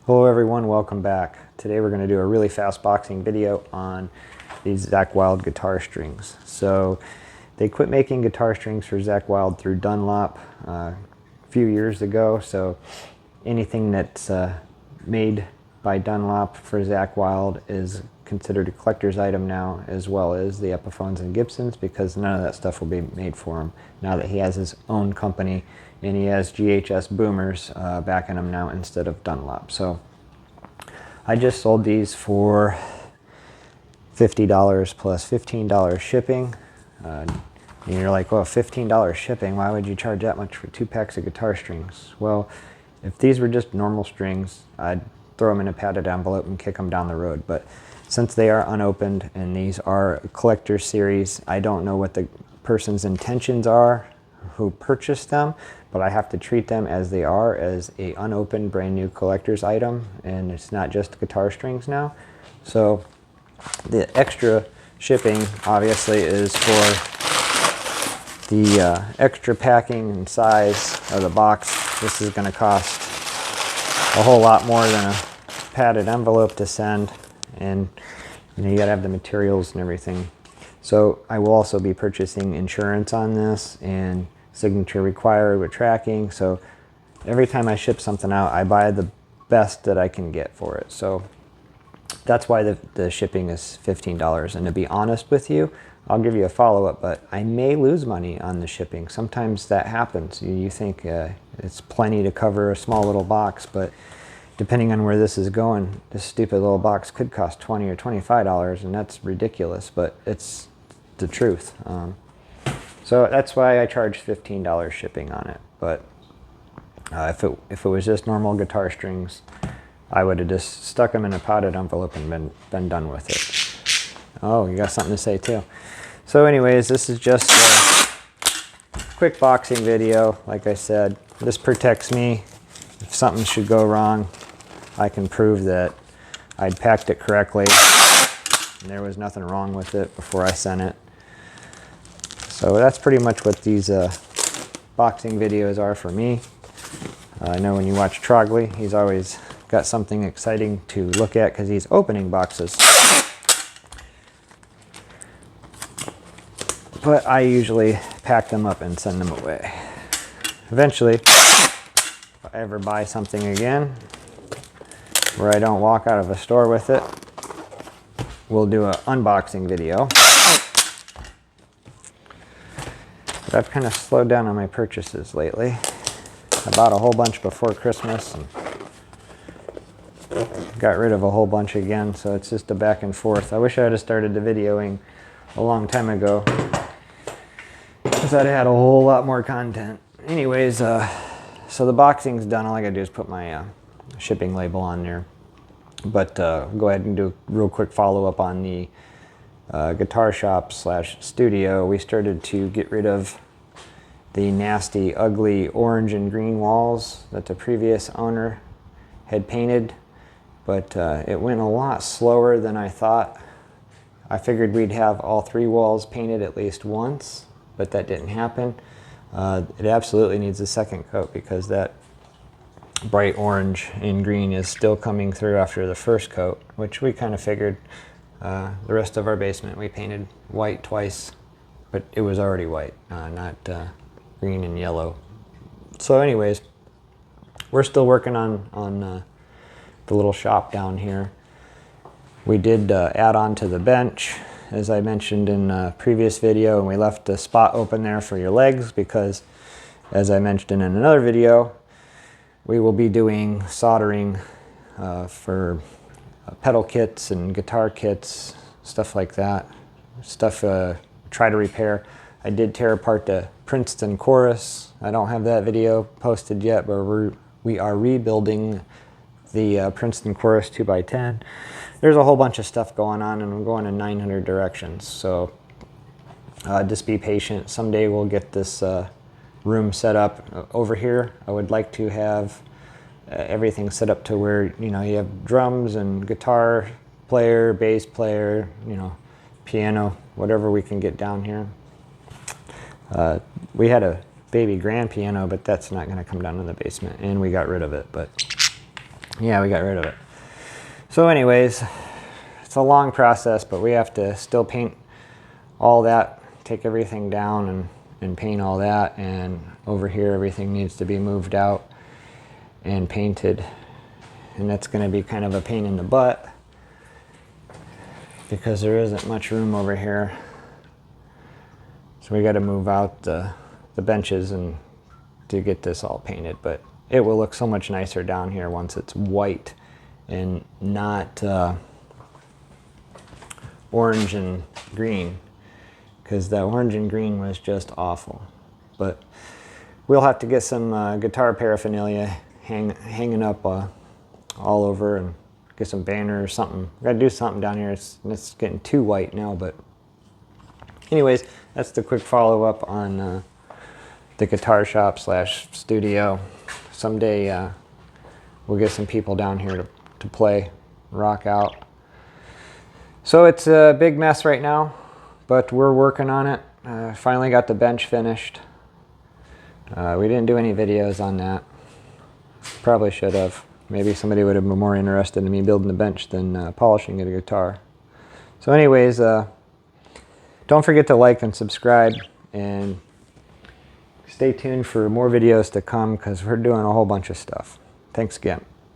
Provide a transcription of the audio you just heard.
Hello everyone, welcome back. Today we're going to do a really fast boxing video on these Zakk Wylde guitar strings. So they quit making guitar strings for Zakk Wylde through Dunlop a few years ago. So anything that's made by Dunlop for Zakk Wylde is considered a collector's item now, as well as the Epiphones and Gibsons, because none of that stuff will be made for him now that he has his own company and he has GHS boomers backing him now instead of Dunlop. So I just sold these for $50 plus $15 shipping. And you're like, well, $15 shipping, why would you charge that much for 2 packs of guitar strings? Well, if these were just normal strings, I'd throw them in a padded envelope and kick them down the road. But since they are unopened and these are a collector's series, I don't know what the person's intentions are who purchased them, but I have to treat them as they are, as a unopened brand new collector's item, and it's not just guitar strings now. So the extra shipping obviously is for the extra packing and size of the box. This is going to cost a whole lot more than a padded envelope to send, and you gotta have the materials and everything. So I will also be purchasing insurance on this and signature required with tracking. So every time I ship something out, I buy the best that I can get for it. So that's why the shipping is $15. And to be honest with you, I'll give you a follow-up, but I may lose money on the shipping. Sometimes that happens. You think it's plenty to cover a small little box, but depending on where this is going, this stupid little box could cost $20 or $25, and that's ridiculous, but it's the truth. So that's why I charge $15 shipping on it. But if it was just normal guitar strings, I would have just stuck them in a potted envelope and been done with it. Oh, you got something to say too. So anyways, this is just a quick boxing video. Like I said, this protects me. If something should go wrong, I can prove that I'd packed it correctly and there was nothing wrong with it before I sent it. So that's pretty much what these boxing videos are for me. I know when you watch Trogley, he's always got something exciting to look at because he's opening boxes. But I usually pack them up and send them away. Eventually, if I ever buy something again where I don't walk out of a store with it, we'll do an unboxing video. But I've kind of slowed down on my purchases lately. I bought a whole bunch before Christmas and got rid of a whole bunch again, so it's just a back and forth. I wish I had started the videoing a long time ago, because I'd had a whole lot more content. Anyways, so the boxing's done. All I gotta do is put my shipping label on there. But go ahead and do a real quick follow-up on the guitar shop / studio. We started to get rid of the nasty, ugly orange and green walls that the previous owner had painted, but it went a lot slower than I thought. I figured we'd have all 3 walls painted at least once, but that didn't happen. It absolutely needs a second coat because that bright orange and green is still coming through after the first coat, which we kind of figured. The rest of our basement we painted white twice, but it was already white, not green and yellow. So anyways, we're still working on the little shop down here. We did add on to the bench, as I mentioned in a previous video, and we left a spot open there for your legs because, as I mentioned in another video, we will be doing soldering for pedal kits and guitar kits, stuff like that. Stuff try to repair. I did tear apart the Princeton chorus. I don't have that video posted yet, but we are rebuilding the Princeton chorus 2x10. There's a whole bunch of stuff going on, and I'm going in 900 directions. So just be patient. Someday we'll get this room set up over here. I would like to have everything set up to where you have drums and guitar player, bass player, piano, whatever we can get down here. We had a baby grand piano, but that's not going to come down in the basement, and we got rid of it. But Yeah, we got rid of it. So anyways, it's a long process, but we have to still paint all that, take everything down and paint all that. And over here, everything needs to be moved out and painted. And that's going to be kind of a pain in the butt because there isn't much room over here. So we got to move out the benches and to get this all painted, but it will look so much nicer down here once it's white and not orange and green, because the orange and green was just awful. But we'll have to get some guitar paraphernalia hanging up all over and get some banners or something. We gotta do something down here. It's getting too white now, but anyways, that's the quick follow-up on the guitar shop slash studio. Someday we'll get some people down here to play, rock out. So it's a big mess right now, but we're working on it. Finally got the bench finished. We didn't do any videos on that. Probably should have. Maybe somebody would have been more interested in me building the bench than polishing a guitar. So anyways, don't forget to like and subscribe, and stay tuned for more videos to come because we're doing a whole bunch of stuff. Thanks again.